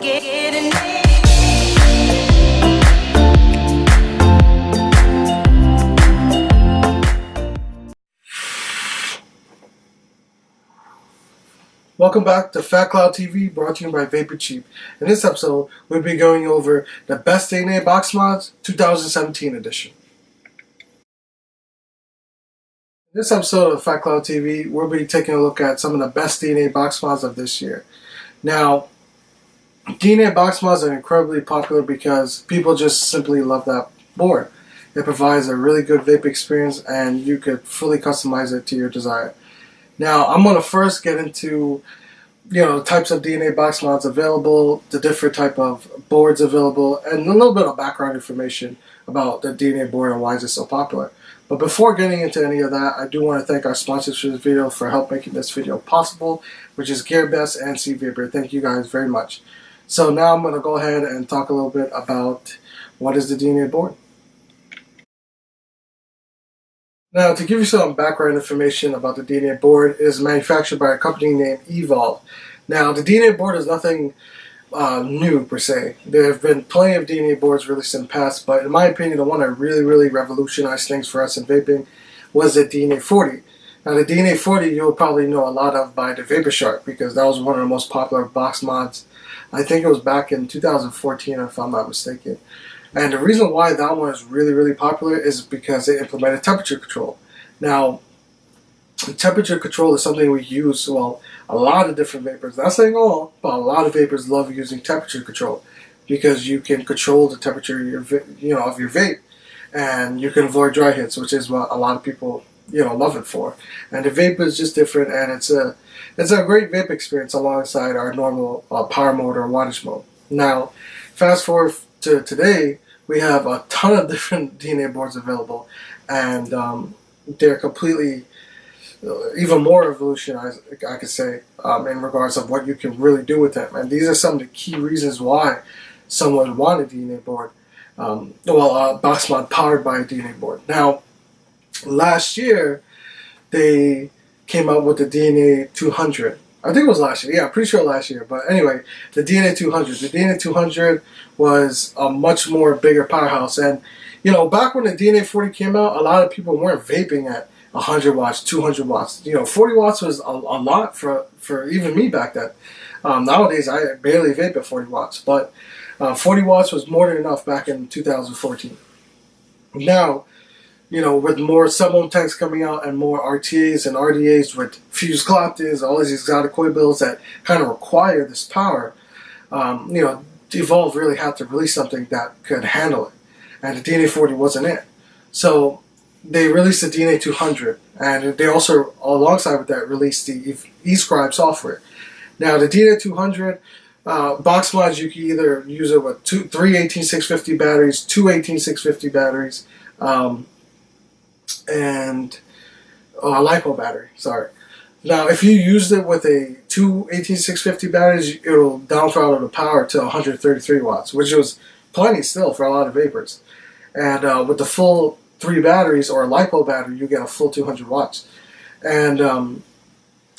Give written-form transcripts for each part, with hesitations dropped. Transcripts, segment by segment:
Welcome back to Fat Cloud TV, brought to you by VapeCige. In this episode, we'll be going over the Best DNA Box Mods 2017 edition. In this episode of Fat Cloud TV, we'll be taking a look at some of the best DNA box mods of this year. Now, DNA box mods are incredibly popular because people just simply love that board. It provides a really good vape experience and you could fully customize it to your desire. Now, I'm going to first get into, types of DNA box mods available, the different type of boards available, and a little bit of background information about the DNA board and why is it so popular. But before getting into any of that, I do want to thank our sponsors for this video for help making this video possible, which is GearBest and C-Vapor. Thank you guys very much. So now I'm going to go ahead and talk a little bit about what is the DNA board. Now, to give you some background information about the DNA board, it is manufactured by a company named Evolv. Now, the DNA board is nothing new per se. There have been plenty of DNA boards released in the past, but in my opinion, the one that really revolutionized things for us in vaping was the DNA 40. Now, the DNA 40 you'll probably know a lot of by the VaporShark because that was one of the most popular box mods. I think it was back in 2014, if I'm not mistaken. And the reason why that one is really popular is because it implemented temperature control. Now, temperature control is something we use, well, a lot of different vapors. Not saying all, but a lot of vapors love using temperature control because you can control the temperature of your vape, and you can avoid dry hits, which is what a lot of people love it for. And the vape is just different, and it's a great vape experience alongside our normal power mode or wattage mode. Now, fast forward to today, we have a ton of different DNA boards available, and they're completely even more revolutionized, I could say, in regards of what you can really do with them. And these are some of the key reasons why someone would want a DNA board, a box mod powered by a DNA board. Now, last year they came out with the DNA 200. I think it was last year. Yeah, I'm pretty sure last year. But anyway, the DNA 200. The DNA 200 was a much more bigger powerhouse. And, back when the DNA 40 came out, a lot of people weren't vaping at 100 watts, 200 watts. 40 watts was a lot for even me back then. Nowadays, I barely vape at 40 watts. But 40 watts was more than enough back in 2014. Now, with more sub-ohm tanks coming out and more RTAs and RDAs with fused collectors, all these exotic coil builds that kind of require this power, Evolv really had to release something that could handle it. And the DNA 40 wasn't it. So they released the DNA 200, and they also, alongside with that, released the eScribe software. Now, the DNA 200 box mods, you can either use it with three 18650 batteries, two 18650 batteries, and a LiPo battery, sorry. Now, if you used it with two 18650 batteries, it'll down throttle the power to 133 watts, which was plenty still for a lot of vapors. And with the full 3 batteries or a LiPo battery, you get a full 200 watts. And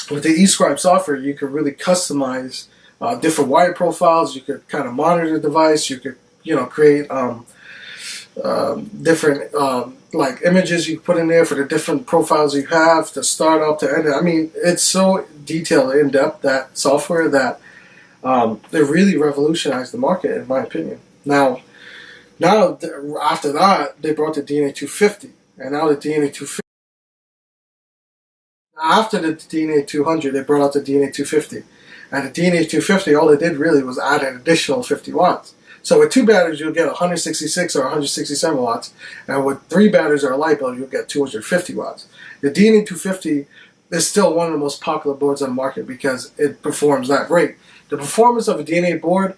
with the eScribe software, you could really customize different wire profiles. You could kind of monitor the device. You could, create different like images you put in there for the different profiles you have to start up to end. I mean, it's so detailed, in depth, that software, that it really revolutionized the market, in my opinion. Now after that, they brought the DNA 250, and now the DNA 250. After the DNA 200, they brought out the DNA 250, and the DNA 250, all it did really was add an additional 50 watts. So with 2 batteries, you'll get 166 or 167 watts, and with 3 batteries or a LiPo, you'll get 250 watts. The DNA 250 is still one of the most popular boards on the market because it performs that great. The performance of a DNA board,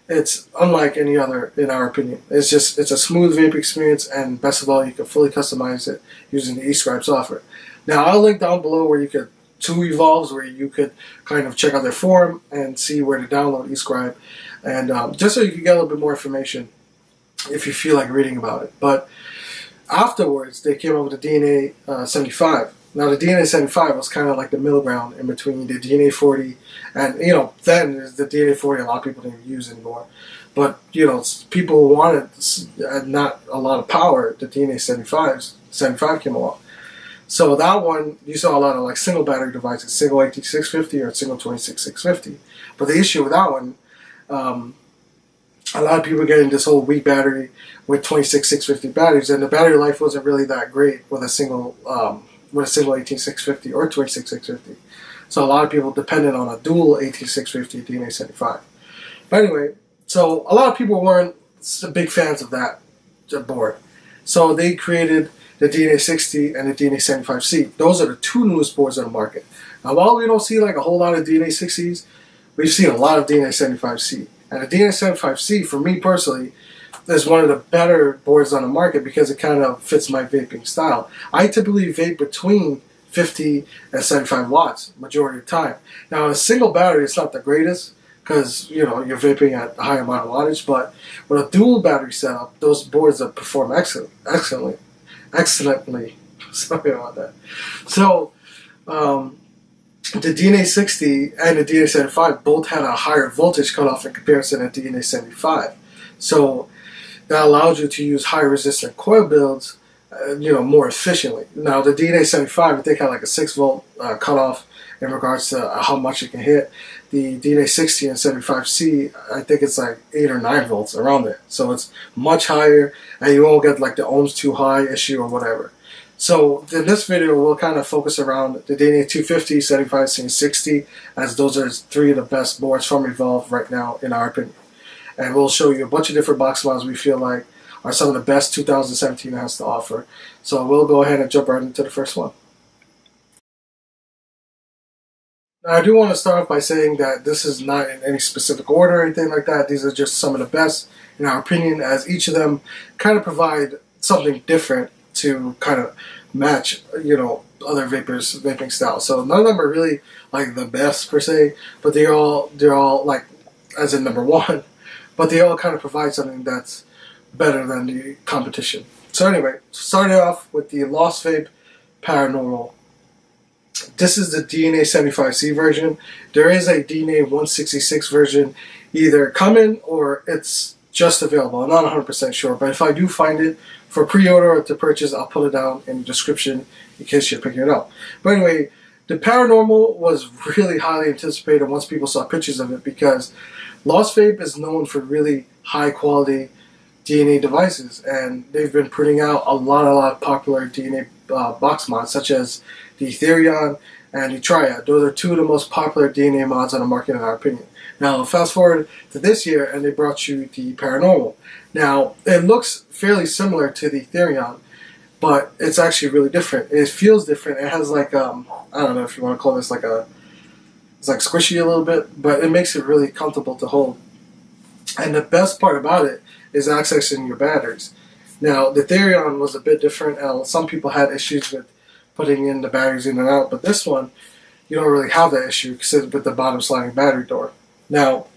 it's unlike any other, in our opinion. It's a smooth vape experience, and best of all, you can fully customize it using the eScribe software. Now, I'll link down below where you could 2 Evolvs, where you could kind of check out their forum and see where to download eScribe. And just so you can get a little bit more information if you feel like reading about it. But afterwards, they came up with the DNA 75. Now the DNA 75 was kind of like the middle ground in between the DNA 40 and, then the DNA 40 a lot of people didn't use anymore. But, people who wanted not a lot of power, the DNA 75 came along. So that one, you saw a lot of like single battery devices, single 18650 or single 26650. But the issue with that one, a lot of people are getting this whole weak battery with 26650 batteries, and the battery life wasn't really that great with a single 18650 or 26650. So a lot of people depended on a dual 18650 DNA 75. But anyway, so a lot of people weren't big fans of that board. So they created the DNA 60 and the DNA 75C. Those are the two newest boards on the market. Now, while we don't see like a whole lot of DNA 60s, we've seen a lot of DNA 75C. And the DNA 75C, for me personally, is one of the better boards on the market because it kind of fits my vaping style. I typically vape between 50 and 75 watts majority of the time. Now, a single battery, it's not the greatest because, you're vaping at a high amount of wattage. But with a dual battery setup, those boards perform excellently. Sorry about that. So, the DNA 60 and the DNA 75 both had a higher voltage cutoff in comparison to DNA 75. So that allows you to use high resistant coil builds, more efficiently. Now the DNA 75, I think, had like a 6 volt cutoff in regards to how much it can hit. The DNA 60 and 75C, I think it's like 8 or 9 volts around there. So it's much higher, and you won't get like the ohms too high issue or whatever. So in this video, we'll kind of focus around the DNA 250, 75C, and 60, as those are three of the best boards from Evolv right now, in our opinion. And we'll show you a bunch of different box models we feel like are some of the best 2017 has to offer. So we'll go ahead and jump right into the first one. Now, I do want to start off by saying that this is not in any specific order or anything like that. These are just some of the best, in our opinion, as each of them kind of provide something different to kind of match, other vapors' vaping styles. So none of them are really like the best per se, but they're all like, as in number one, but they all kind of provide something that's better than the competition. So anyway, starting off with the Lost Vape Paranormal. This is the DNA 75C version. There is a DNA 166 version either coming or it's just available. I'm not 100% sure, but if I do find it for pre-order or to purchase, I'll put it down in the description in case you're picking it up. But anyway, the Paranormal was really highly anticipated once people saw pictures of it because Lost Vape is known for really high quality DNA devices, and they've been putting out a lot of popular DNA box mods, such as the Therion and the Triad. Those are two of the most popular DNA mods on the market, in our opinion. Now, fast forward to this year, and they brought you the Paranormal. Now, it looks fairly similar to the Therion, but it's actually really different. It feels different. It has like, I don't know if you want to call this it's like squishy a little bit, but it makes it really comfortable to hold. And the best part about it is accessing your batteries. Now, the Therion was a bit different, and some people had issues with putting in the batteries in and out, but this one, you don't really have that issue with the bottom sliding battery door. Now,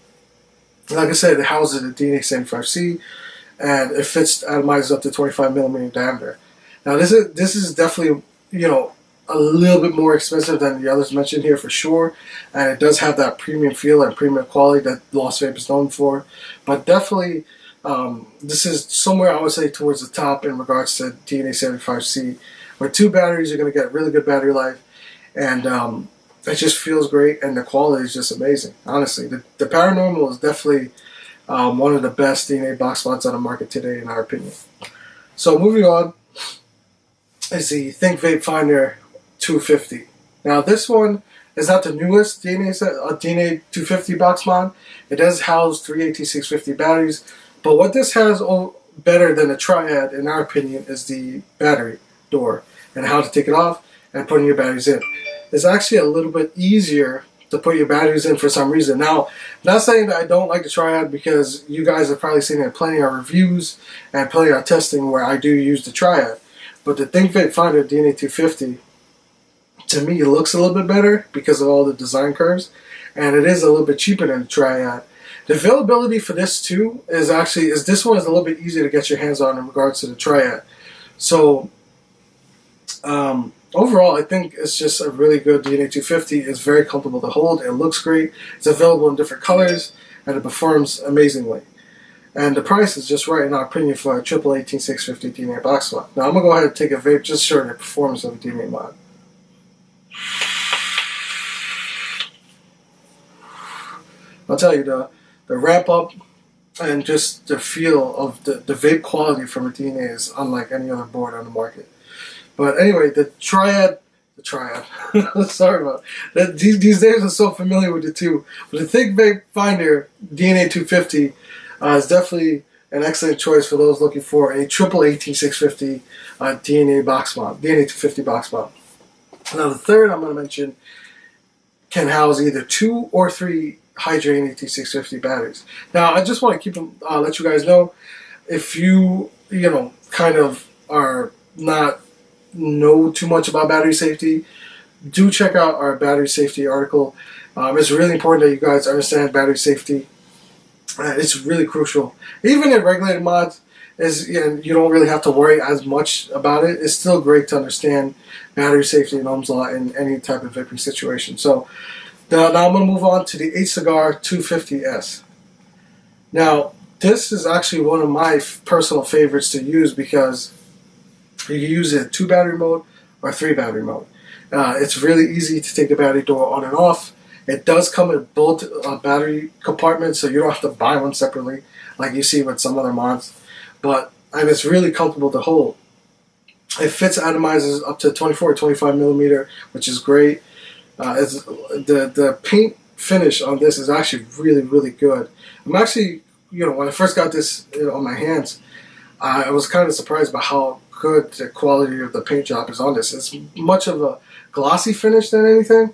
like I said, it houses the DNA 75C, and it fits atomized up to 25 millimeter diameter. Now, this is definitely, a little bit more expensive than the others mentioned here for sure, and it does have that premium feel and premium quality that Lost Vape is known for. But definitely, this is somewhere I would say towards the top in regards to DNA 75C. With two batteries, you're going to get really good battery life, and it just feels great, and the quality is just amazing. Honestly, the Paranormal is definitely one of the best DNA box mods on the market today, in our opinion. So moving on is the Think Vape Finder 250. Now this one is not the newest DNA 250 box mod. It does house three 18650 batteries, but what this has better than a Triad, in our opinion, is the battery door and how to take it off and putting your batteries in. It's actually a little bit easier to put your batteries in for some reason. Now, I'm not saying that I don't like the Triad, because you guys have probably seen it in plenty of reviews and plenty of testing where I do use the Triad. But the Think Vape Finder DNA 250, to me, it looks a little bit better because of all the design curves, and it is a little bit cheaper than the Triad. The availability for this too is this one is a little bit easier to get your hands on in regards to the Triad. So overall, I think it's just a really good DNA 250. It's very comfortable to hold. It looks great. It's available in different colors, and it performs amazingly. And the price is just right, in our opinion, for a triple 18650 DNA box mod. Now, I'm going to go ahead and take a vape just to show the performance of a DNA mod. I'll tell you, the ramp up and just the feel of the vape quality from a DNA is unlike any other board on the market. But anyway, the triad, sorry about that. These days I'm so familiar with the two. But the Think Vape Finder DNA 250 is definitely an excellent choice for those looking for a triple 18650 DNA box mod, DNA 250 box mod. Now the third I'm going to mention can house either 2 or 3 Hcigar VT250 batteries. Now I just want to let you guys know, if you kind of are not know too much about battery safety, do check out our battery safety article. It's really important that you guys understand battery safety. It's really crucial. Even in regulated mods, you don't really have to worry as much about it. It's still great to understand battery safety and Ohm's law in any type of vaping situation. So now I'm going to move on to the Hcigar 250s. Now, this is actually one of my personal favorites to use because you can use it in 2 battery mode or 3 battery mode. It's really easy to take the battery door on and off. It does come in both battery compartments, so you don't have to buy one separately like you see with some other mods. And it's really comfortable to hold. It fits atomizers up to 24 or 25 millimeter, which is great. The paint finish on this is actually really, really good. I'm actually, when I first got this on my hands, I was kind of surprised by how good the quality of the paint job is on this. It's much of a glossy finish than anything,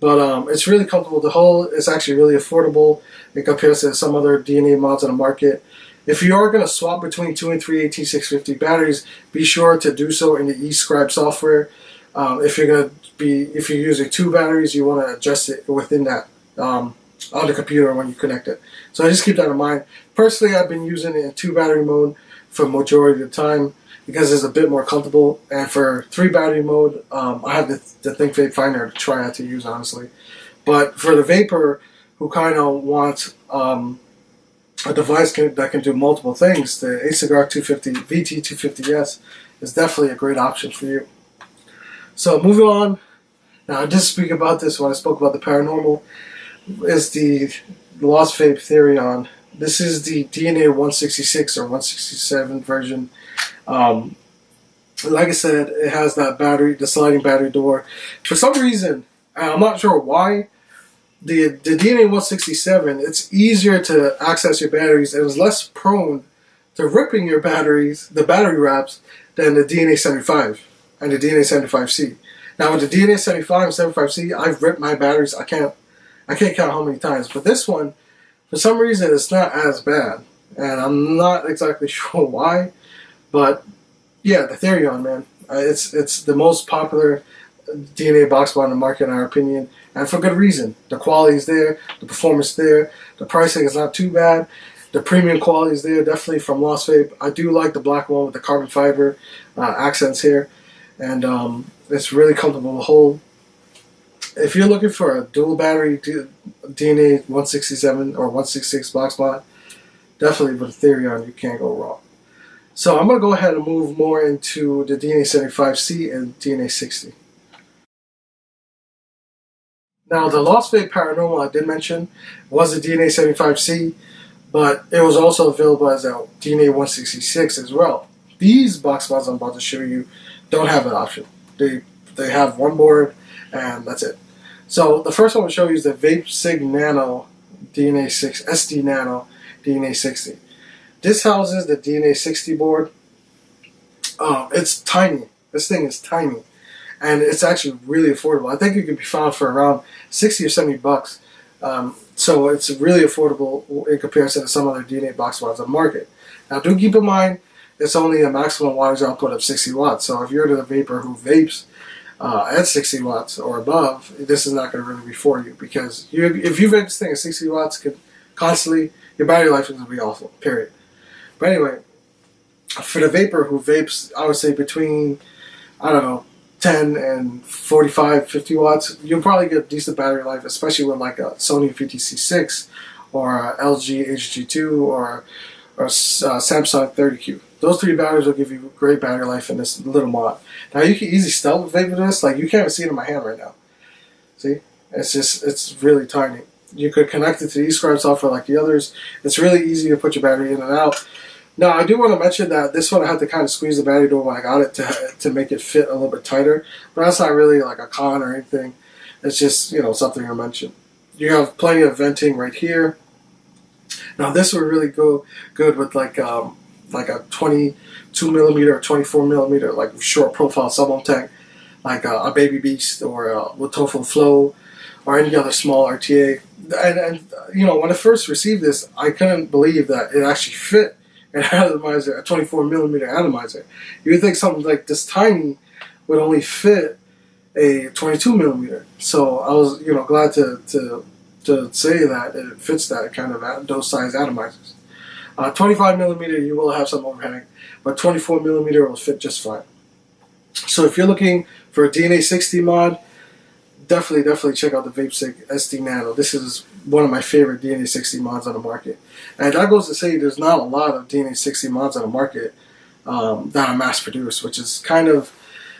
but it's really comfortable to hold. It's actually really affordable in comparison to some other DNA mods on the market. If you are going to swap between 2 and 3 18650 batteries, be sure to do so in the eScribe software. If you're using 2 batteries, you want to adjust it within that on the computer when you connect it. So just keep that in mind. Personally, I've been using it in 2 battery mode for majority of the time because it's a bit more comfortable. And for 3 battery mode, I have the Think Vape Finder to try out to use, honestly. But for the vapor who kind of wants a device that can do multiple things, the Hcigar VT250s is definitely a great option for you. So moving on, now I did speak about this when I spoke about the Paranormal, is the Lost Vape Therion. This is the DNA 166 or 167 version. Like I said, it has that battery, the sliding battery door. For some reason, I'm not sure why, the DNA 167, it's easier to access your batteries and is less prone to ripping your batteries, the battery wraps, than the DNA 75 and the DNA 75C. Now with the DNA 75 and 75C, I've ripped my batteries. I can't count how many times. But this one, for some reason, it's not as bad, and I'm not exactly sure why. But yeah, the Therion, man, it's the most popular DNA box mod on the market in our opinion, and for good reason. The quality is there, the performance is there, the pricing is not too bad, the premium quality is there, definitely from Lost Vape. I do like the black one with the carbon fiber accents here, and it's really comfortable to hold. If you're looking for a dual battery DNA 167 or 166 box mod, definitely with the Therion you can't go wrong. So I'm going to go ahead and move more into the DNA 75C and DNA 60. Now the Lost Vape Paranormal I did mention was a DNA 75C, but it was also available as a DNA 166 as well. These box mods I'm about to show you don't have an option. They have one board and that's it. So the first one I'll show you is the VapeCige Nano DNA 6 SD Nano DNA 60. This houses the DNA 60 board. It's tiny. This thing is tiny, and it's actually really affordable. I think it could be found for around 60 or 70 bucks. So it's really affordable in comparison to some other DNA box mods on the market. Now do keep in mind, it's only a maximum wattage output of 60 watts. So if you're the vapor who vapes at 60 watts or above, this is not going to really be for you, because if you vape this thing at 60 watts constantly, your battery life is going to be awful, period. But anyway, for the vapor who vapes, I would say between, I don't know, 10 and 45, 50 watts, you'll probably get decent battery life, especially with like a Sony VTC6 or a LG HG2 or Samsung 30Q. Those three batteries will give you great battery life in this little mod. Now you can easily stealth vape with this. Like, you can't even see it in my hand right now. See? It's really tiny. You could connect it to the eScribe software like the others. It's really easy to put your battery in and out. Now, I do want to mention that this one I had to kind of squeeze the battery door when I got it to make it fit a little bit tighter. But that's not really like a con or anything. It's just, you know, something I mentioned. You have plenty of venting right here. Now, this would really go good with like a 22 millimeter or 24 millimeter like short profile sub-ohm tank, like a Baby Beast or a Lotofo Flow or any other small RTA. And you know, when I first received this, I couldn't believe that it actually fit an atomizer, a 24 millimeter atomizer. You would think something like this tiny would only fit a 22 millimeter. So I was, you know, glad to say that it fits that kind of those size atomizers. 25 millimeter, you will have some overhang, but 24 millimeter will fit just fine. So if you're looking for a DNA 60 mod, definitely check out the VapeCige SD Nano. This is one of my favorite DNA 60 mods on the market. And that goes to say there's not a lot of DNA 60 mods on the market that are mass produced, which is kind of,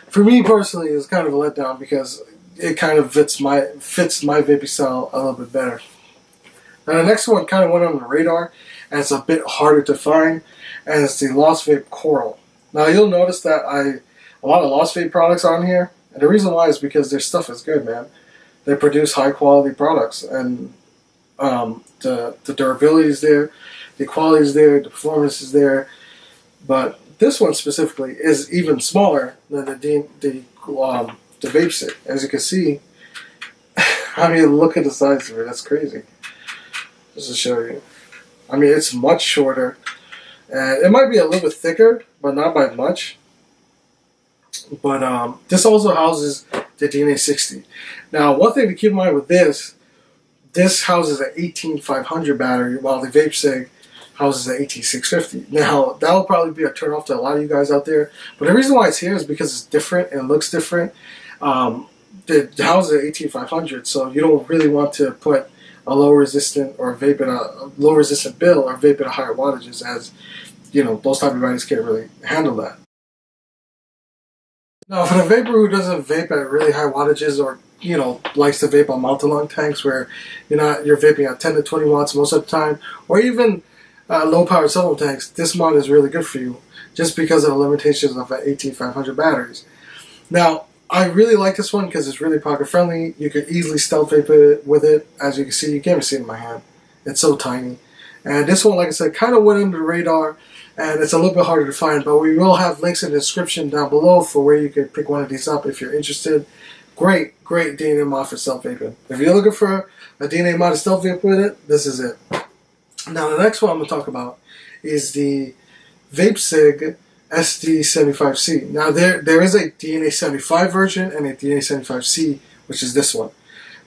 for me personally, is kind of a letdown because it kind of fits my vaping style a little bit better. Now the next one kind of went on the radar, and it's a bit harder to find, and it's the Lost Vape Coral. Now you'll notice that a lot of Lost Vape products are on here, and the reason why is because their stuff is good, man. They produce high quality products, and the durability is there, the quality is there, the performance is there. But this one specifically is even smaller than the VapeCige. As you can see, I mean, look at the size of it. That's crazy. Just to show you. I mean, it's much shorter. And it might be a little bit thicker, but not by much. But this also houses the DNA 60. Now, one thing to keep in mind with this houses an 18500 battery, while the VapeCige houses an 18650. Now, that will probably be a turn off to a lot of you guys out there. But the reason why it's here is because it's different and it looks different. It houses an 18500, so you don't really want to put a low resistant or vape in a low resistant bill or vape at a higher wattages, as you know, those type of batteries can't really handle that. Now, for the vapor who doesn't vape at really high wattages, or you know, likes to vape on multi-lung tanks where you're vaping at 10 to 20 watts most of the time, or even low power solo tanks, this mod is really good for you, just because of the limitations of the 18500 batteries. Now, I really like this one because it's really pocket friendly. You can easily stealth vape with it. As you can see, you can't even see it in my hand. It's so tiny. And this one, like I said, kind of went under the radar, and it's a little bit harder to find, but we will have links in the description down below for where you can pick one of these up if you're interested. Great DNA mod for stealth vaping. If you're looking for a DNA mod to stealth vape with it, this is it. Now, the next one I'm going to talk about is the VapeCige SD75C. Now, there is a DNA 75 version and a DNA 75C, which is this one.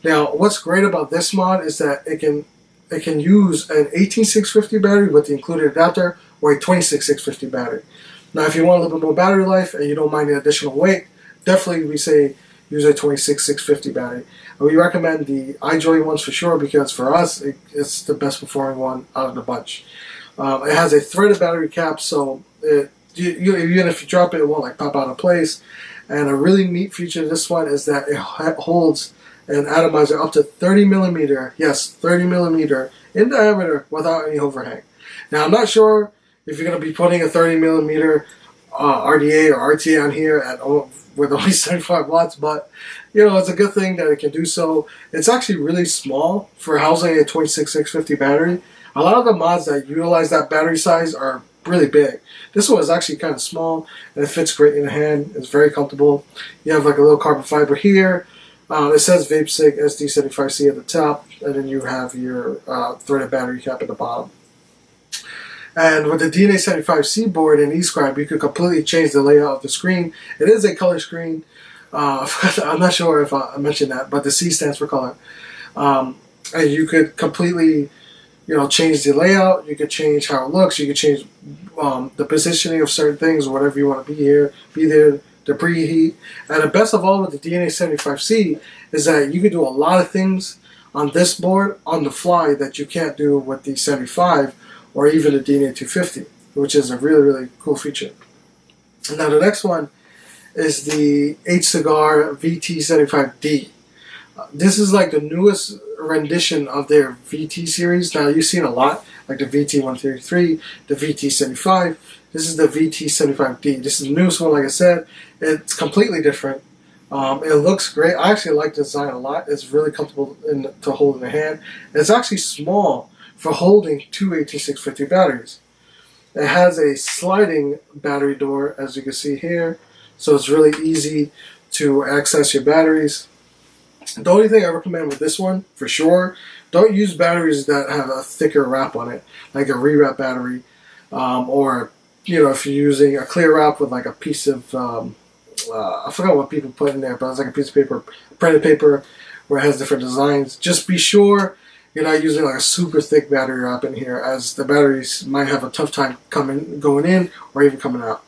Now, what's great about this mod is that it can use an 18650 battery with the included adapter, or a 26650 battery. Now, if you want a little bit more battery life and you don't mind the additional weight, definitely we say use a 26650 battery. And we recommend the iJoy ones for sure, because for us, it's the best performing one out of the bunch. It has a threaded battery cap, so even if you drop it, it won't like pop out of place. And a really neat feature of this one is that it holds an atomizer up to 30 millimeter, yes, 30 millimeter in diameter without any overhang. Now, I'm not sure if you're going to be putting a 30 millimeter RDA or RTA on here with only 75 watts, but you know, it's a good thing that it can do so. It's actually really small for housing a 26650 battery. A lot of the mods that utilize that battery size are really big. This one is actually kind of small, and it fits great in the hand. It's very comfortable. You have like a little carbon fiber here. It says VapeCige SD75C at the top, and then you have your threaded battery cap at the bottom. And with the DNA 75C board and eScribe, you could completely change the layout of the screen. It is a color screen. I'm not sure if I mentioned that, but the C stands for color. And you could completely, change the layout. You could change how it looks. You could change the positioning of certain things, or whatever you want to be there the preheat. And the best of all with the DNA 75C is that you can do a lot of things on this board on the fly that you can't do with the 75 or even the DNA 250, which is a really, really cool feature. Now the next one is the Hcigar VT250s. This is like the newest rendition of their VT series. Now you've seen a lot, like the VT133, the VT75. This is the VT75D. This is the newest one, like I said. It's completely different. It looks great. I actually like the design a lot. It's really comfortable to hold in the hand. It's actually small for holding two 18650 batteries. It has a sliding battery door, as you can see here, so it's really easy to access your batteries. The only thing I recommend with this one, for sure, don't use batteries that have a thicker wrap on it, like a rewrap battery, or if you're using a clear wrap with like a piece of I forgot what people put in there, but it's like a piece of paper, printed paper, where it has different designs. Just be sure you're not using like a super thick battery wrap in here, as the batteries might have a tough time going in or even coming out.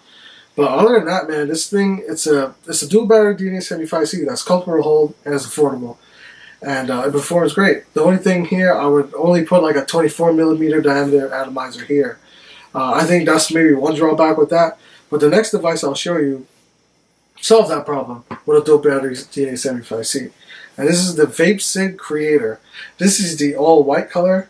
But other than that, man, this thing, it's a dual battery DNA 75C that's comfortable to hold and it's affordable. And it performs great. The only thing here, I would only put like a 24mm diameter atomizer here. I think that's maybe one drawback with that. But the next device I'll show you solves that problem with a dual battery DNA 75C. And this is the VapeCige Creator. This is the all white color.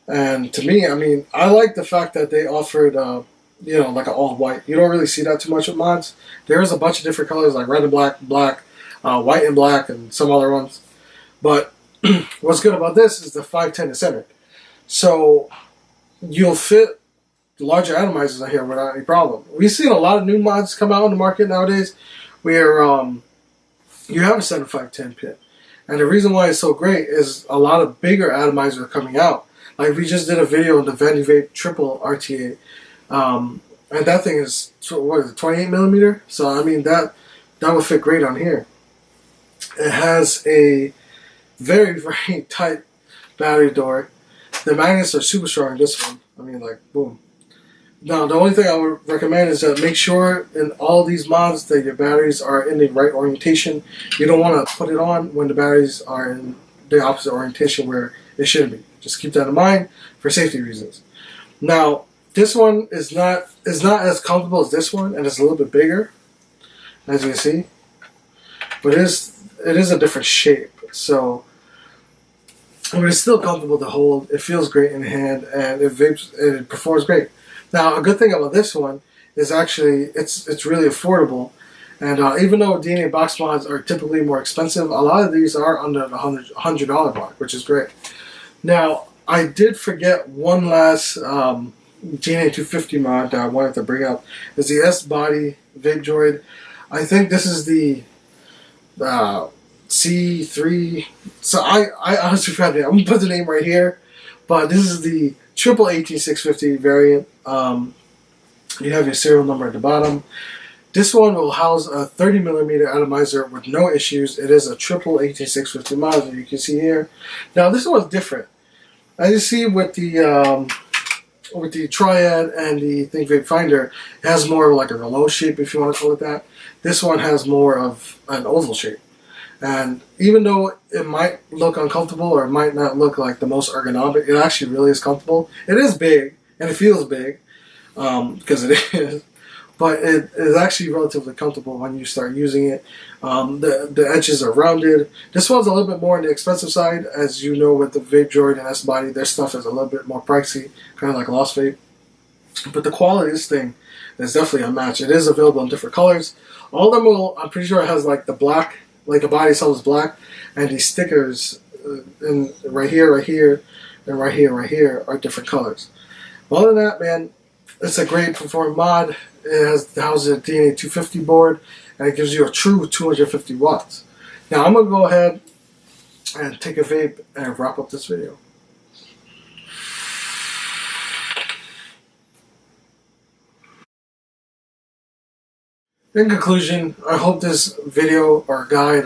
And to me, I mean, I like the fact that they offered, like an all white. You don't really see that too much with mods. There is a bunch of different colors like red and black, white and black, and some other ones. But what's good about this is the 510 is centered. So you'll fit larger atomizers on here without any problem. We've seen a lot of new mods come out on the market nowadays where you have a center 510 pin. And the reason why it's so great is a lot of bigger atomizers are coming out. Like we just did a video on the Vape Triple RTA. And that thing is, what is it, 28mm? So I mean that would fit great on here. It has a very, very tight battery door. The magnets are super strong in this one. I mean, like, boom. Now, the only thing I would recommend is that make sure in all these mods that your batteries are in the right orientation. You don't want to put it on when the batteries are in the opposite orientation where it should be. Just keep that in mind for safety reasons. Now, this one is not as comfortable as this one, and it's a little bit bigger, as you can see. But it is a different shape. So, but it's still comfortable to hold. It feels great in the hand, and it performs great. Now, a good thing about this one is actually it's really affordable, and even though DNA box mods are typically more expensive, a lot of these are under the $100 mark, which is great. Now, I did forget one last DNA 250 mod that I wanted to bring up. Is the S-Body Vape Droid. I think this is the C3. So I honestly forgot it. I'm gonna put the name right here, but this is the triple 18650 variant. You have your serial number at the bottom. This one will house a 30mm atomizer with no issues. It is a triple 18650 mod, as you can see here. Now this one's different. As you see with the Triad and the Think Vape Finder, it has more of like a reload shape, if you want to call it that. This one has more of an oval shape. And even though it might look uncomfortable or it might not look like the most ergonomic, it actually really is comfortable. It is big, and it feels big, because it is. But it is actually relatively comfortable when you start using it. The edges are rounded. This one's a little bit more on the expensive side. As you know, with the Vape Droid and S-Body, their stuff is a little bit more pricey, kind of like Lost Vape. But the quality of this thing is definitely unmatched. It is available in different colors. All of them will, I'm pretty sure it has like the black, like the body itself is black, and these stickers right here, and right here are different colors. But other than that, man, it's a great performing mod. It houses a DNA 250 board, and it gives you a true 250 watts. Now I'm going to go ahead and take a vape and wrap up this video. In conclusion, I hope this video or guide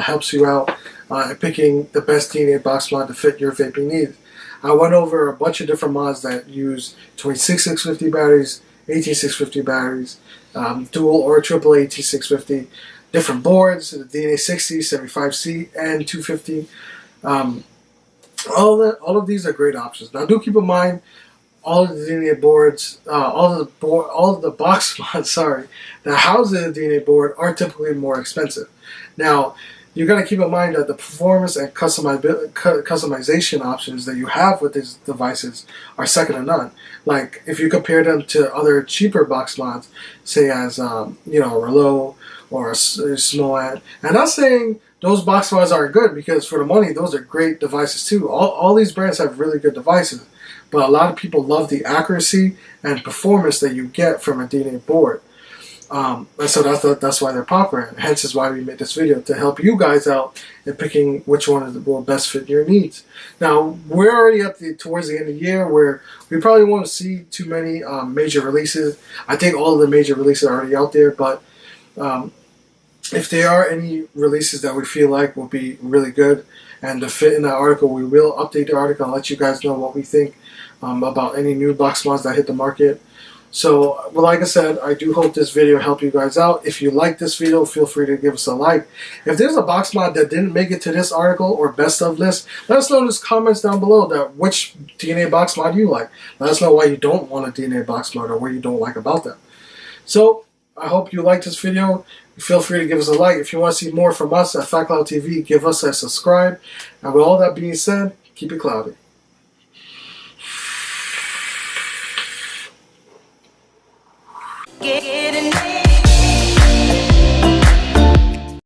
helps you out in picking the best DNA box mod to fit your vaping needs. I went over a bunch of different mods that use 28650 batteries 18650 batteries, dual or triple 18650, different boards, the DNA 60, 75C, and 250. All of these are great options. Now, do keep in mind, all of the DNA boards, all of the box mods, sorry, that house the DNA board are typically more expensive. Now, you got to keep in mind that the performance and customization options that you have with these devices are second to none. Like, if you compare them to other cheaper box mods, say as a Relo or a small ad, and I'm not saying those box mods are good, because for the money, those are great devices too. All these brands have really good devices, but a lot of people love the accuracy and performance that you get from a DNA board. And so that's why they're popular, and hence is why we made this video, to help you guys out in picking which one will best fit your needs. Now, we're already towards the end of the year, where we probably won't see too many major releases. I think all of the major releases are already out there, but if there are any releases that we feel like will be really good and to fit in that article, we will update the article and let you guys know what we think about any new box mods that hit the market. So, well, like I said, I do hope this video helped you guys out. If you like this video, feel free to give us a like. If there's a box mod that didn't make it to this article or best of list, let us know in the comments down below that which DNA box mod you like. Let us know why you don't want a DNA box mod or what you don't like about them. So, I hope you liked this video. Feel free to give us a like. If you want to see more from us at Fat Cloud TV, give us a subscribe. And with all that being said, keep it cloudy. Getting